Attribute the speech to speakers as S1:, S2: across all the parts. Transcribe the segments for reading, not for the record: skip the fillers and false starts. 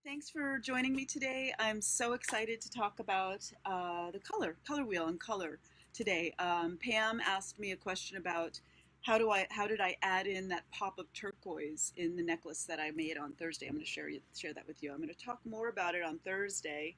S1: Thanks for joining me today. I'm so excited to talk about the color wheel and color today. Pam asked me a question about how did I add in that pop of turquoise in the necklace that I made on Thursday. I'm going to share that with you. I'm going to talk more about it on Thursday,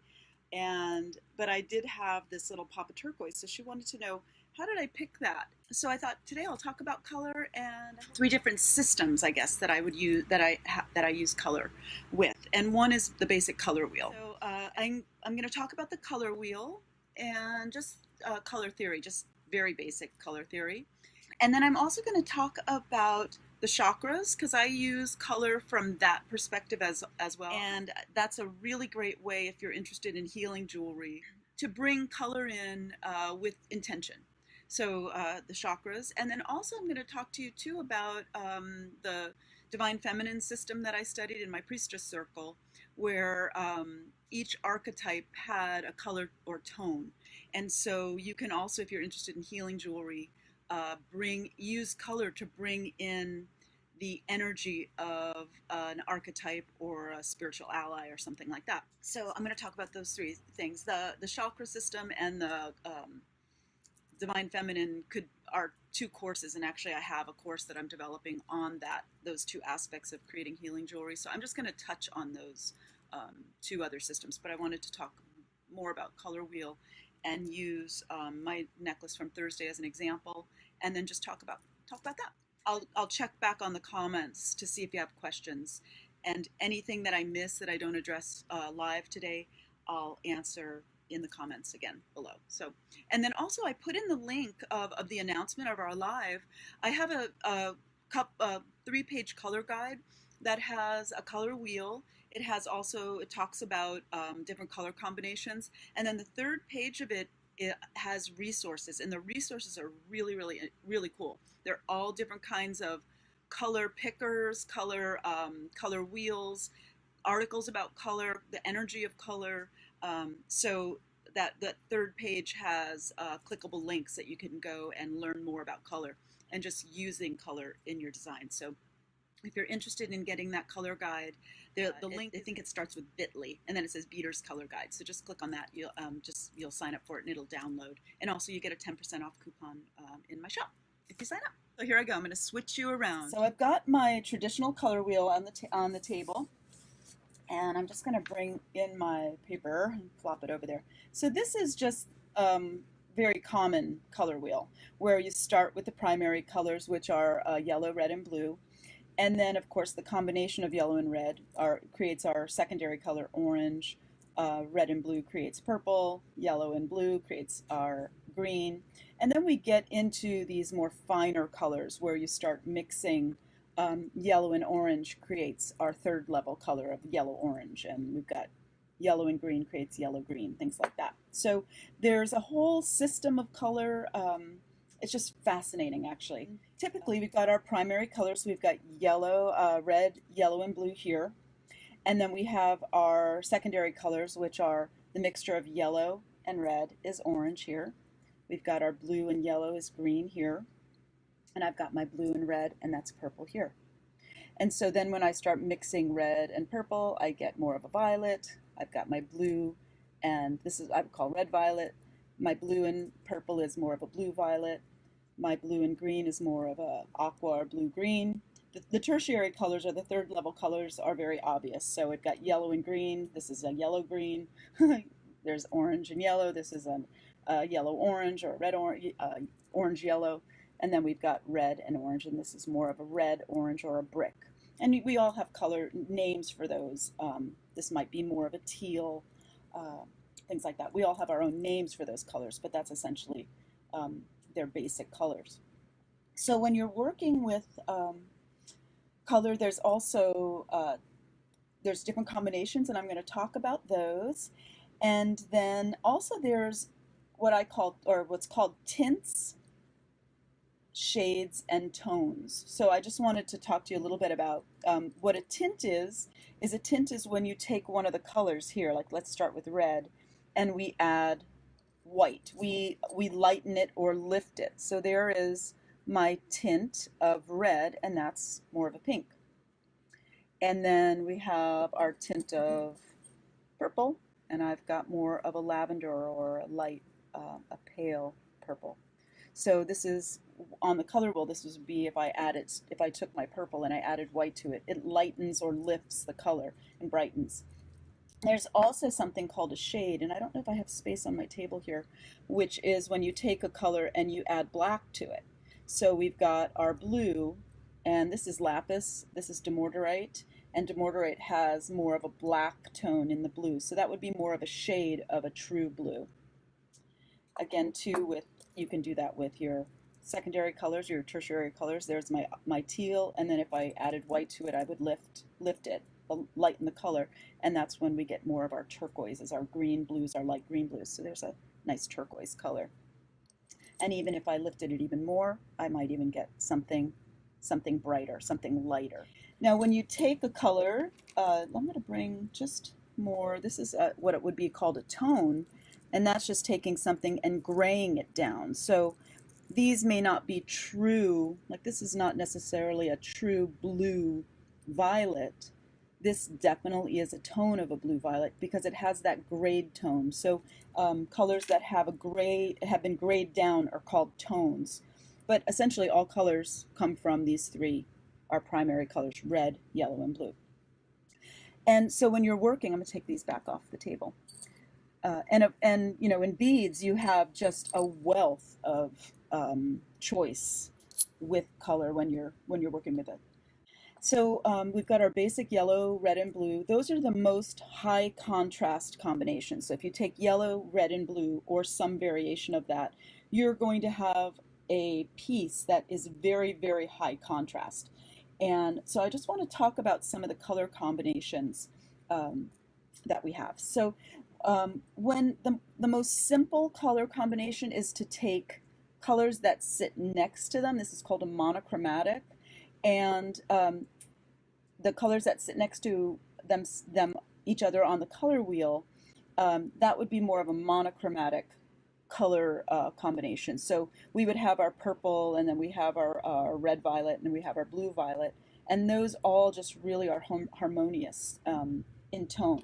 S1: but I did have this little pop of turquoise, so she wanted to know how did I pick that. So I thought today I'll talk about color and three different systems, I guess, that I would use that I use color with, and one is the basic color wheel. So I'm going to talk about the color wheel and just color theory, just very basic color theory, and then I'm also going to talk about the chakras because I use color from that perspective as well, and that's a really great way if you're interested in healing jewelry to bring color in with intention. So the chakras, and then also I'm going to talk to you too about the divine feminine system that I studied in my priestess circle, where each archetype had a color or tone, and so you can also, if you're interested in healing jewelry, use color to bring in the energy of an archetype or a spiritual ally or something like that. So I'm going to talk about those three things: the chakra system and the divine feminine are two courses, and actually I have a course that I'm developing on those two aspects of creating healing jewelry. So I'm just going to touch on those two other systems, but I wanted to talk more about color wheel and use my necklace from Thursday as an example, and then just talk about that. I'll check back on the comments to see if you have questions, and anything that I miss that I don't address live today, I'll answer in the comments again below. So, and then also I put in the link of the announcement of our live. I have a 3-page color guide that has a color wheel. It talks about different color combinations, and then the third page of it has resources, and the resources are really, really, really cool. They're all different kinds of color pickers, color wheels, articles about color, the energy of color. So that third page has clickable links that you can go and learn more about color and just using color in your design. So if you're interested in getting that color guide, the link, I think it starts with bit.ly, and then it says Beader's color guide. So just click on that. You'll sign up for it, and it'll download. And also you get a 10% off coupon in my shop if you sign up. So here I go. I'm going to switch you around. So I've got my traditional color wheel on the table, and I'm just going to bring in my paper and flop it over there. So this is just very common color wheel, where you start with the primary colors, which are yellow, red, and blue. And then, of course, the combination of yellow and red creates our secondary color, orange. Red and blue creates purple. Yellow and blue creates our green. And then we get into these more finer colors where you start mixing. Yellow and orange creates our third level color of yellow-orange. And we've got yellow and green creates yellow-green, things like that. So there's a whole system of color. It's just fascinating, actually. Typically, we've got our primary colors. So we've got yellow, red, yellow, and blue here. And then we have our secondary colors, which are the mixture of yellow and red is orange here. We've got our blue and yellow is green here. And I've got my blue and red, and that's purple here. And so then when I start mixing red and purple, I get more of a violet. I've got my blue, and this is I would call red violet. My blue and purple is more of a blue violet. My blue and green is more of a aqua or blue green. The tertiary colors, or the third level colors, are very obvious. So we've got yellow and green. This is a yellow green. There's orange and yellow. This is a yellow orange or a red orange yellow. And then we've got red and orange, and this is more of a red, orange, or a brick. And we all have color names for those. This might be more of a teal, things like that. We all have our own names for those colors, but that's essentially their basic colors. So when you're working with color, there's also there's different combinations, and I'm going to talk about those. And then also there's what's called tints, shades, and tones. So I just wanted to talk to you a little bit about what a tint is. A tint is when you take one of the colors here, like let's start with red, and we add white. We lighten it or lift it. So there is my tint of red, and that's more of a pink. And then we have our tint of purple, and I've got more of a lavender or a light, a pale purple. So this is on the color wheel. This would be if I took my purple and I added white to it, it lightens or lifts the color and brightens. There's also something called a shade, and I don't know if I have space on my table here, which is when you take a color and you add black to it. So we've got our blue, and this is lapis, this is dumortierite, and dumortierite has more of a black tone in the blue, so that would be more of a shade of a true blue. Again, too, you can do that with your secondary colors, your tertiary colors. There's my teal, and then if I added white to it, I would lift it, lighten the color, and that's when we get more of our turquoises, our green blues, our light green blues. So there's a nice turquoise color. And even if I lifted it even more, I might even get something brighter, something lighter. Now, when you take a color, I'm going to bring just more. This is what it would be called a tone, and that's just taking something and graying it down. So these may not be true, like this is not necessarily a true blue violet. This definitely is a tone of a blue violet because it has that grayed tone. So colors that have been grayed down are called tones. But essentially all colors come from these three, our primary colors: red, yellow, and blue. And so when you're working, I'm going to take these back off the table. And you know, in beads, you have just a wealth of choice with color when you're working with it. So we've got our basic yellow, red, and blue. Those are the most high contrast combinations. So if you take yellow, red, and blue, or some variation of that, you're going to have a piece that is very, very high contrast. And so I just want to talk about some of the color combinations that we have. So when the most simple color combination is to take colors that sit next to them. This is called a monochromatic, and the colors that sit next to them each other on the color wheel, that would be more of a monochromatic color combination. So we would have our purple, and then we have our red violet, and we have our blue violet, and those all just really are harmonious in tone.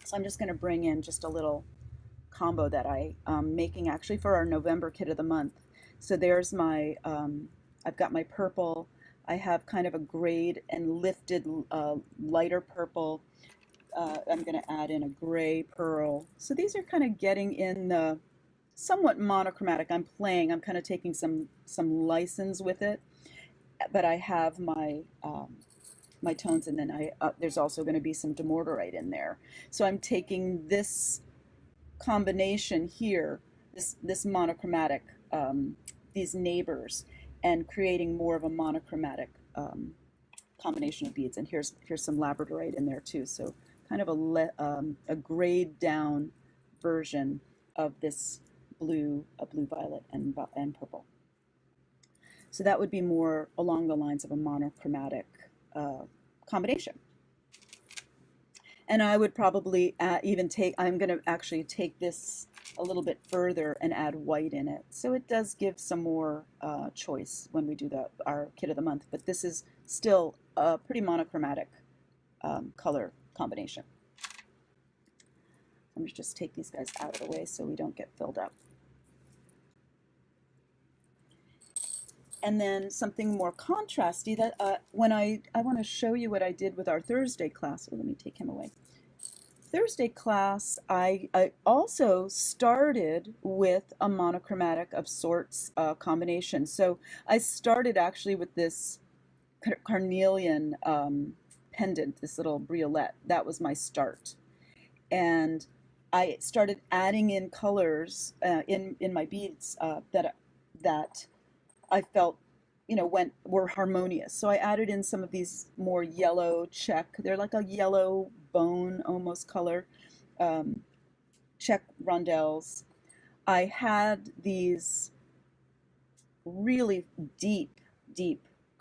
S1: So I'm just going to bring in just a little combo that I'm making actually for our November kit of the month. So there's my, I've got my purple. I have kind of a grayed and lifted lighter purple. I'm going to add in a gray pearl. So these are kind of getting in the somewhat monochromatic. I'm kind of taking some license with it, but I have my my tones, and then there's also going to be some dumortierite in there. So I'm taking this combination here, this monochromatic, these neighbors, and creating more of a monochromatic combination of beads. And here's some labradorite in there too. So kind of a grayed down version of this blue, violet, and purple. So that would be more along the lines of a monochromatic combination. And I would probably I'm going to actually take this a little bit further and add white in it. So it does give some more choice when we do our kit of the month, but this is still a pretty monochromatic color combination. I'm going to just take these guys out of the way so we don't get filled up. And then something more contrasty that when I want to show you what I did with our Thursday class. Oh, let me take him away. Thursday class, I also started with a monochromatic of sorts combination. So I started actually with this carnelian pendant, this little briolette. That was my start. And I started adding in colors in my beads that I felt, you know, were harmonious. So I added in some of these more yellow check. They're like a yellow bone almost color, check rondelles. I had these really deep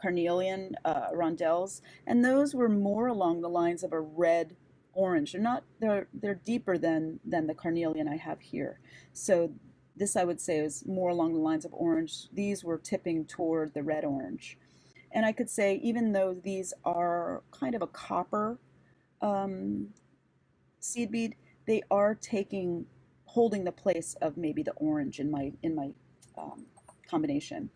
S1: carnelian rondelles, and those were more along the lines of a red orange. They're deeper than the carnelian I have here. So this, I would say, is more along the lines of orange. These were tipping toward the red-orange. And I could say, even though these are kind of a copper um, seed bead, they are holding the place of maybe the orange in my um, combination.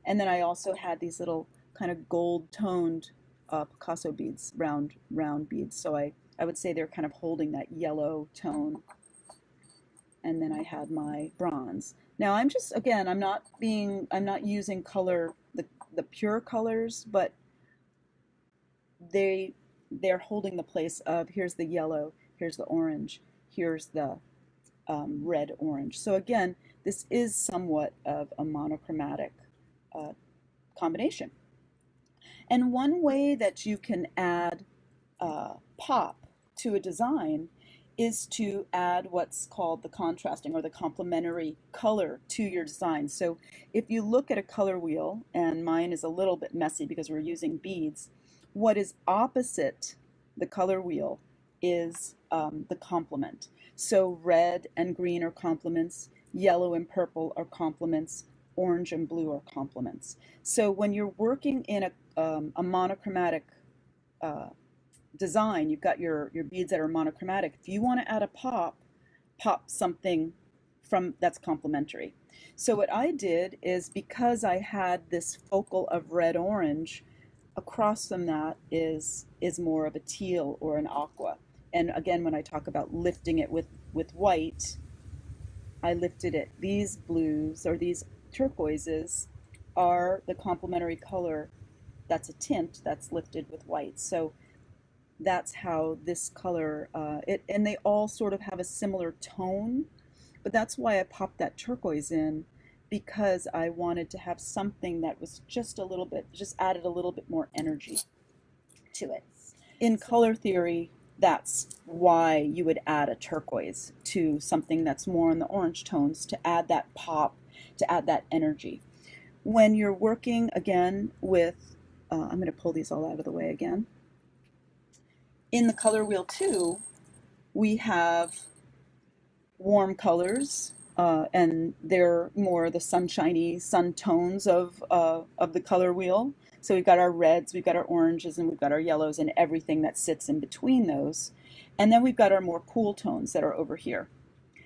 S1: And then I also had these little kind of gold toned Picasso beads, round beads. So I would say they're kind of holding that yellow tone. And then I had my bronze. Now I'm just, again, I'm not using color, the pure colors, but they they're holding the place of, here's the yellow, here's the orange, here's the red orange. So again, this is somewhat of a monochromatic uh, combination. And one way that you can add pop to a design is to add what's called the contrasting or the complementary color to your design. So if you look at a color wheel, and mine is a little bit messy because we're using beads, what is opposite the color wheel is the complement. So red and green are complements, yellow and purple are complements, orange and blue are complements. So when you're working in a monochromatic uh, design, you've got your beads that are monochromatic. If you want to add a pop something from that's complementary. So what I did is, because I had this focal of red orange, across from that is more of a teal or an aqua. And again, when I talk about lifting it with white, I lifted it. These blues or these turquoises are the complementary color. That's a tint that's lifted with white. So that's how this color, and they all sort of have a similar tone, but that's why I popped that turquoise in, because I wanted to have something that was just a little bit, just added a little bit more energy to it. In color theory, that's why you would add a turquoise to something that's more in the orange tones, to add that pop, to add that energy. When you're working again with, I'm going to pull these all out of the way again. In the color wheel 2, we have warm colors, and they're more the sunshiny sun tones of the color wheel. So we've got our reds, we've got our oranges, and we've got our yellows, and everything that sits in between those. And then we've got our more cool tones that are over here.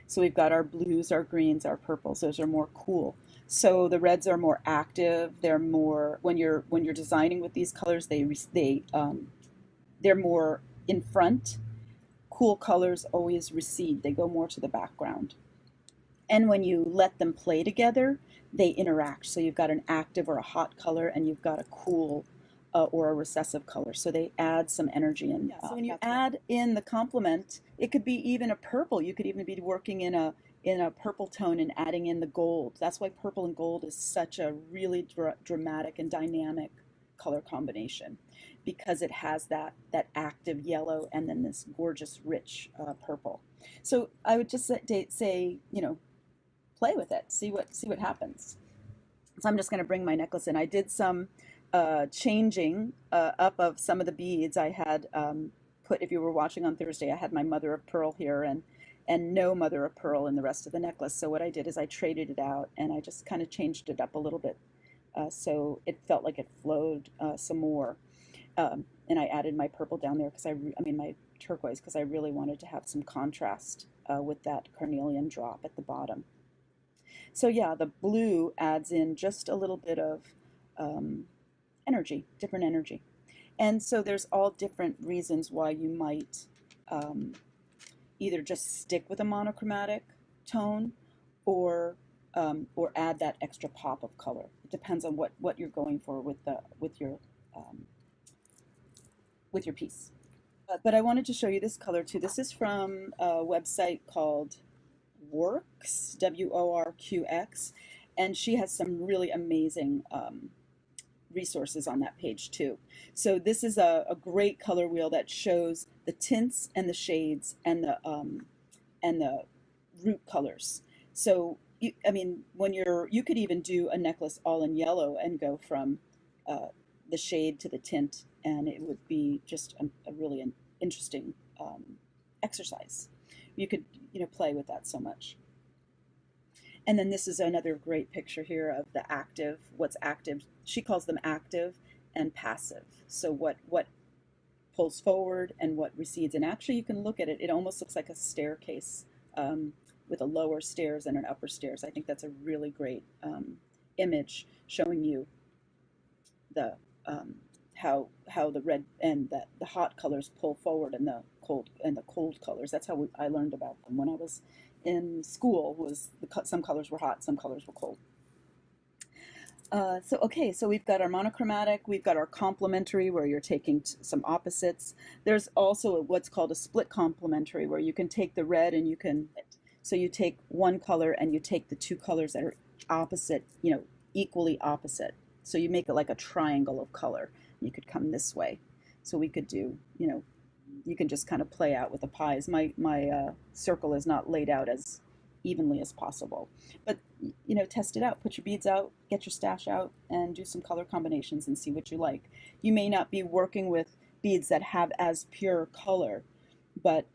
S1: So we've got our blues, our greens, our purples. Those are more cool. So the reds are more active. They're more, when you're designing with these colors, they're more in front. Cool colors always recede, they go more to the background. And when you let them play together, they interact. So you've got an active or a hot color, and you've got a cool or a recessive color. So they add some energy in. So when you add in the complement, it could be even a purple. You could even be working in a purple tone and adding in the gold. That's why purple and gold is such a really dramatic and dynamic color combination, because it has that active yellow and then this gorgeous rich purple. So I would just say, play with it, see what happens. So I'm just going to bring my necklace in. I did some changing up of some of the beads. I had put, if you were watching on Thursday, I had my mother of pearl here and no mother of pearl in the rest of the necklace. So what I did is I traded it out, and I just kind of changed it up a little bit, so it felt like it flowed some more. And I added my purple down there because my turquoise, because I really wanted to have some contrast with that carnelian drop at the bottom. So yeah, the blue adds in just a little bit of energy, different energy. And so there's all different reasons why you might either just stick with a monochromatic tone or add that extra pop of color. It depends on what you're going for with your piece. But I wanted to show you this color too. This is from a website called Works, WORQX, and she has some really amazing resources on that page too. So this is a great color wheel that shows the tints and the shades and the root colors. So you could even do a necklace all in yellow and go from the shade to the tint, and it would be just a really interesting exercise. You could play with that so much. And then this is another great picture here of the active, what's active. She calls them active and passive. So what pulls forward and what recedes. And actually you can look at it, it almost looks like a staircase, with a lower stairs and an upper stairs. I think that's a really great image showing you the how the red and the hot colors pull forward and the cold colors. That's how I learned about them when I was in school. Was some colors were hot, some colors were cold. So we've got our monochromatic, we've got our complementary where you're taking some opposites. There's also what's called a split complementary where you can take the red and so you take one color and you take the two colors that are opposite, equally opposite. So you make it like a triangle of color. You could come this way. So we could do, you can just kind of play out with the pies. My circle is not laid out as evenly as possible. But, test it out. Put your beads out, get your stash out, and do some color combinations and see what you like. You may not be working with beads that have as pure color, but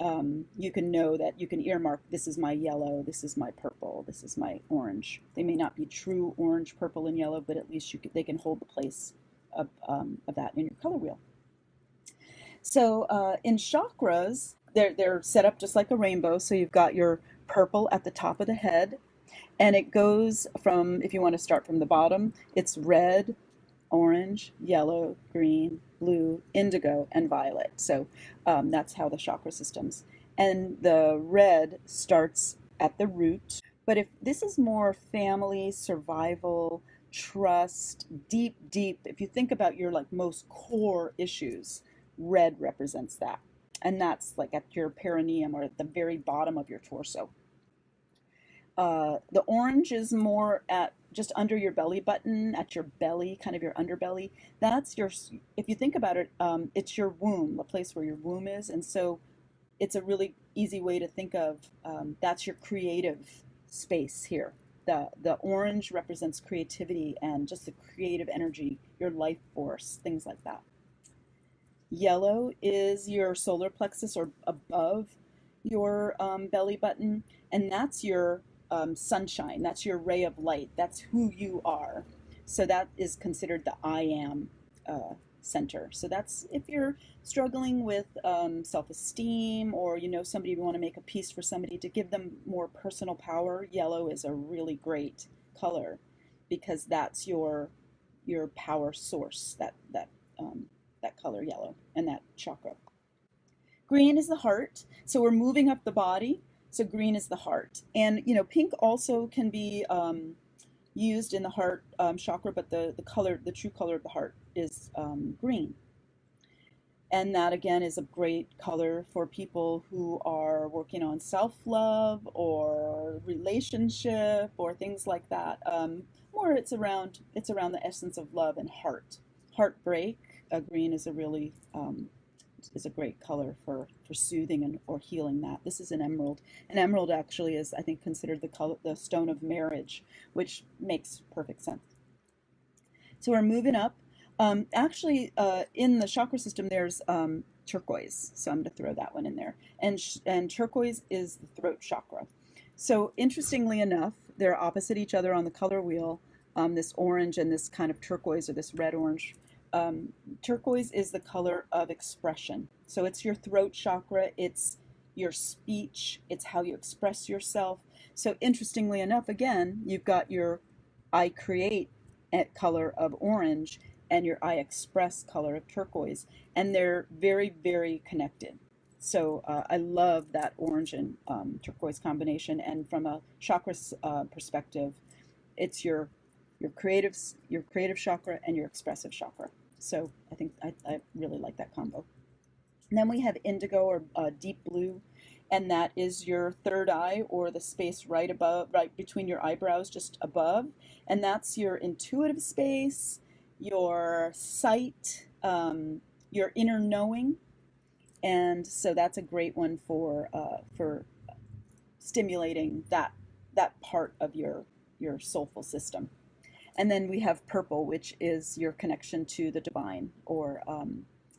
S1: you can know that you can earmark, this is my yellow, this is my purple, this is my orange. They may not be true orange, purple, and yellow, but at least they can hold the place of that in your color wheel. So in chakras, they're set up just like a rainbow. So you've got your purple at the top of the head, and it goes from, if you want to start from the bottom, it's red, orange, yellow, green, blue, indigo, and violet. So that's how the chakra systems. And the red starts at the root. But if this is more family, survival, trust, deep, if you think about your most core issues, red represents that. And that's like at your perineum or at the very bottom of your torso. The orange is more at just under your belly button, at your belly, kind of your underbelly. That's if you think about it, it's your womb, the place where your womb is. And so it's a really easy way to think of, that's your creative space here. The orange represents creativity and just the creative energy, your life force, things like that. Yellow is your solar plexus or above your belly button, and that's your sunshine. That's your ray of light. That's who you are. So that is considered the I am center. So that's if you're struggling with self-esteem, or somebody, you want to make a piece for somebody to give them more personal power, yellow is a really great color because that's your power source, that color yellow and that chakra. Green is the heart. So we're moving up the body. So green is the heart. And, pink also can be used in the heart chakra, but the true color of the heart is green. And that, again, is a great color for people who are working on self-love or relationship or things like that. More it's around the essence of love and heart. Heartbreak, green is a really is a great color for soothing or healing that. This is an emerald. An emerald actually is, I think, considered the stone of marriage, which makes perfect sense. So we're moving up. Actually, in the chakra system, there's turquoise. So I'm going to throw that one in there. And turquoise is the throat chakra. So interestingly enough, they're opposite each other on the color wheel. This orange and this kind of turquoise or this red-orange. Turquoise is the color of expression. So it's your throat chakra, it's your speech, it's how you express yourself. So interestingly enough, again, you've got your I create color of orange and your I express color of turquoise, and they're very, very connected. So I love that orange and turquoise combination, and from a chakra perspective, it's your creative chakra and your expressive chakra. So I think I really like that combo. And then we have indigo or deep blue, and that is your third eye or the space right between your eyebrows, just above. And that's your intuitive space, your sight, your inner knowing. And so that's a great one for stimulating that part of your soulful system. And then we have purple, which is your connection to the divine or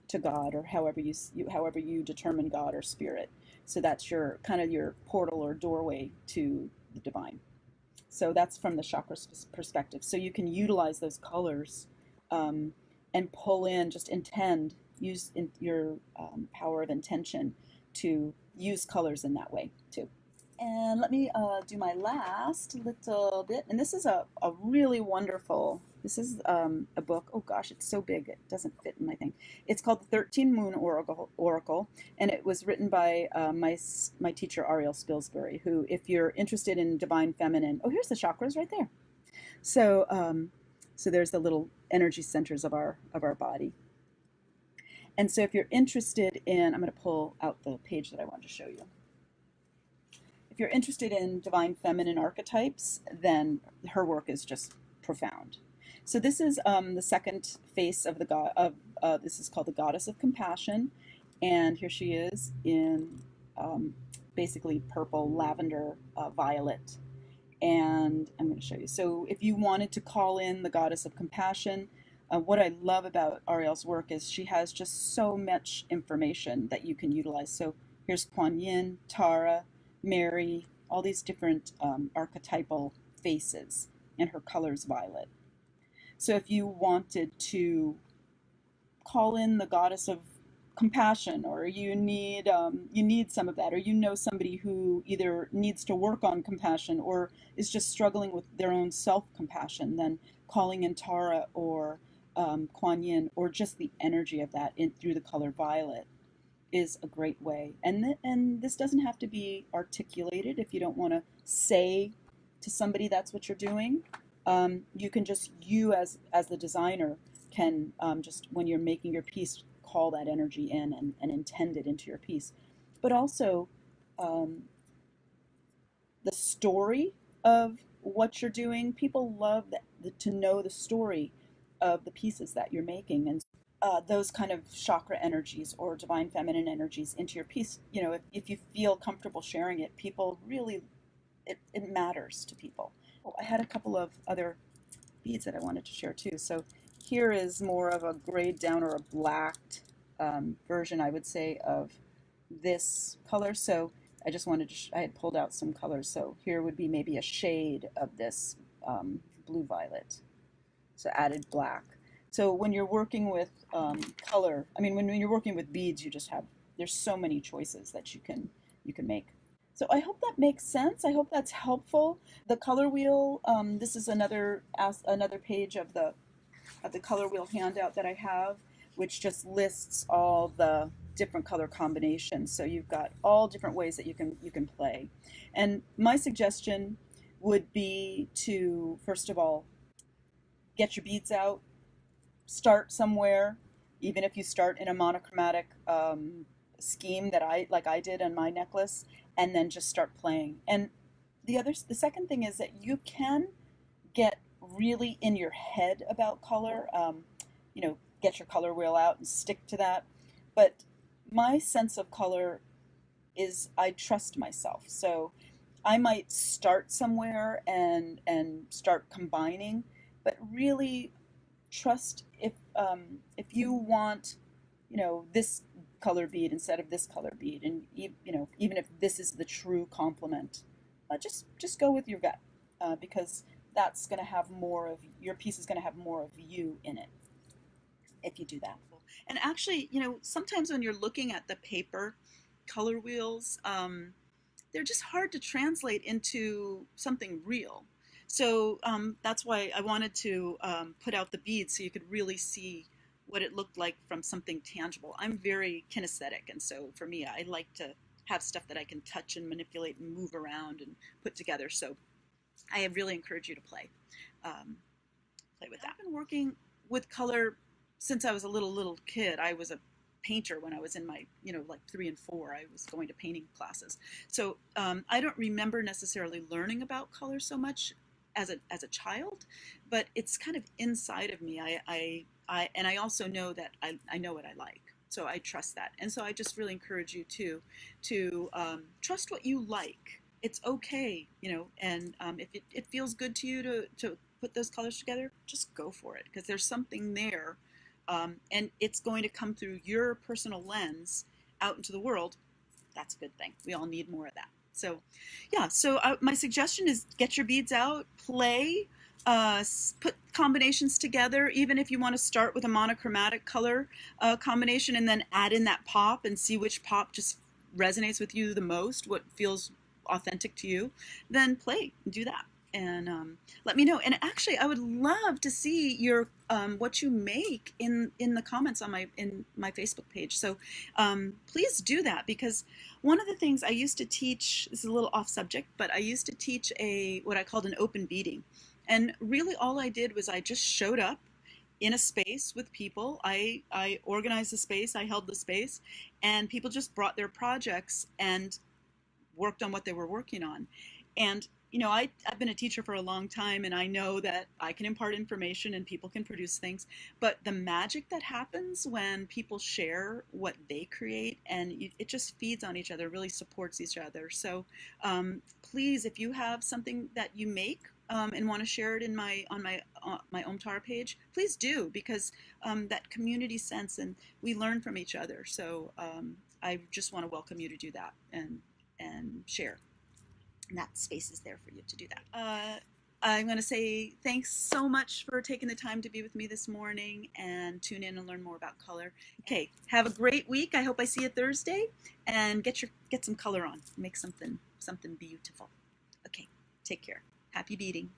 S1: to God, or however you determine God or spirit. So that's your kind of your portal or doorway to the divine. So that's from the chakra perspective. So you can utilize those colors and pull in, just intend, use your power of intention to use colors in that way too. And let me do my last little bit. And this is a really wonderful, this is a book. Oh gosh, it's so big, it doesn't fit in my thing. It's called The 13 Moon Oracle, and it was written by my teacher, Ariel Spilsbury, who, if you're interested in divine feminine, oh, here's the chakras right there. So, so there's the little energy centers of our body. And so if you're interested in, I'm going to pull out the page that I wanted to show you. If you're interested in divine feminine archetypes, then her work is just profound. So this is the second face of the god of this is called the Goddess of Compassion, and here she is in basically purple, lavender, violet, and I'm going to show you. So if you wanted to call in the Goddess of Compassion, what I love about Ariel's work is she has just so much information that you can utilize. So here's Kuan Yin, Tara, Mary, all these different archetypal faces, and her color's violet. So if you wanted to call in the Goddess of Compassion, or you need some of that, or you know somebody who either needs to work on compassion or is just struggling with their own self-compassion, then calling in Tara or Kuan Yin, or just the energy of that through the color violet, is a great way. And this doesn't have to be articulated. If you don't want to say to somebody that's what you're doing, you can just, you as the designer can just, when you're making your piece, call that energy in and intend it into your piece. But also the story of what you're doing. People love to know the story of the pieces that you're making, and those kind of chakra energies or divine feminine energies into your piece. You know, if you feel comfortable sharing it, people really, it matters to people. Oh, I had a couple of other beads that I wanted to share too. So here is more of a grayed down or a blacked version, I would say, of this color. So I just wanted to, I had pulled out some colors. So here would be maybe a shade of this blue violet. So added black. So when you're working with color, I mean, when you're working with beads, you just have, there's so many choices that you can make. So I hope that makes sense. I hope that's helpful. The color wheel, this is another page of the color wheel handout that I have, which just lists all the different color combinations. So you've got all different ways that you can play. And my suggestion would be to, first of all, get your beads out, start somewhere, even if you start in a monochromatic scheme that I did on my necklace, and then just start playing. And the second thing is that you can get really in your head about color. You know, get your color wheel out and stick to that. But my sense of color is, I trust myself. So I might start somewhere and start combining, but really trust if you want, you know, this color bead instead of this color bead, and you know, even if this is the true complement, just go with your gut, because that's going to have more of your piece, is going to have more of you in it if you do that. And actually, you know, sometimes when you're looking at the paper color wheels, they're just hard to translate into something real. So that's why I wanted to put out the beads so you could really see what it looked like from something tangible. I'm very kinesthetic, and so for me, I like to have stuff that I can touch and manipulate and move around and put together. So I really encourage you to play with that. I've been working with color since I was a little kid. I was a painter when I was in my, you know, like 3 and 4. I was going to painting classes. So I don't remember necessarily learning about color so much as a child, but it's kind of inside of me. And I also know that I know what I like. So I trust that. And so I just really encourage you to trust what you like. It's okay, you know, and if it feels good to you to put those colors together, just go for it, because there's something there, and it's going to come through your personal lens out into the world. That's a good thing. We all need more of that. So, yeah, so my suggestion is get your beads out, play, put combinations together, even if you want to start with a monochromatic color combination and then add in that pop and see which pop just resonates with you the most, what feels authentic to you, then play and do that. And let me know. And actually, I would love to see your what you make in the comments on my Facebook page. So please do that, because one of the things I used to teach, this is a little off subject, but I used to teach what I called an open beading. And really all I did was I just showed up in a space with people. I organized the space, I held the space, and people just brought their projects and worked on what they were working on. And I've been a teacher for a long time, and I know that I can impart information and people can produce things, but the magic that happens when people share what they create, and it just feeds on each other, really supports each other. So please, if you have something that you make and want to share it on my Omtar page, please do, because that community sense, and we learn from each other. So I just want to welcome you to do that and share. And that space is there for you to do that. I'm going to say thanks so much for taking the time to be with me this morning and tune in and learn more about color. Okay, have a great week. I hope I see you Thursday, and get some color on. Make something beautiful. Okay, take care. Happy beading.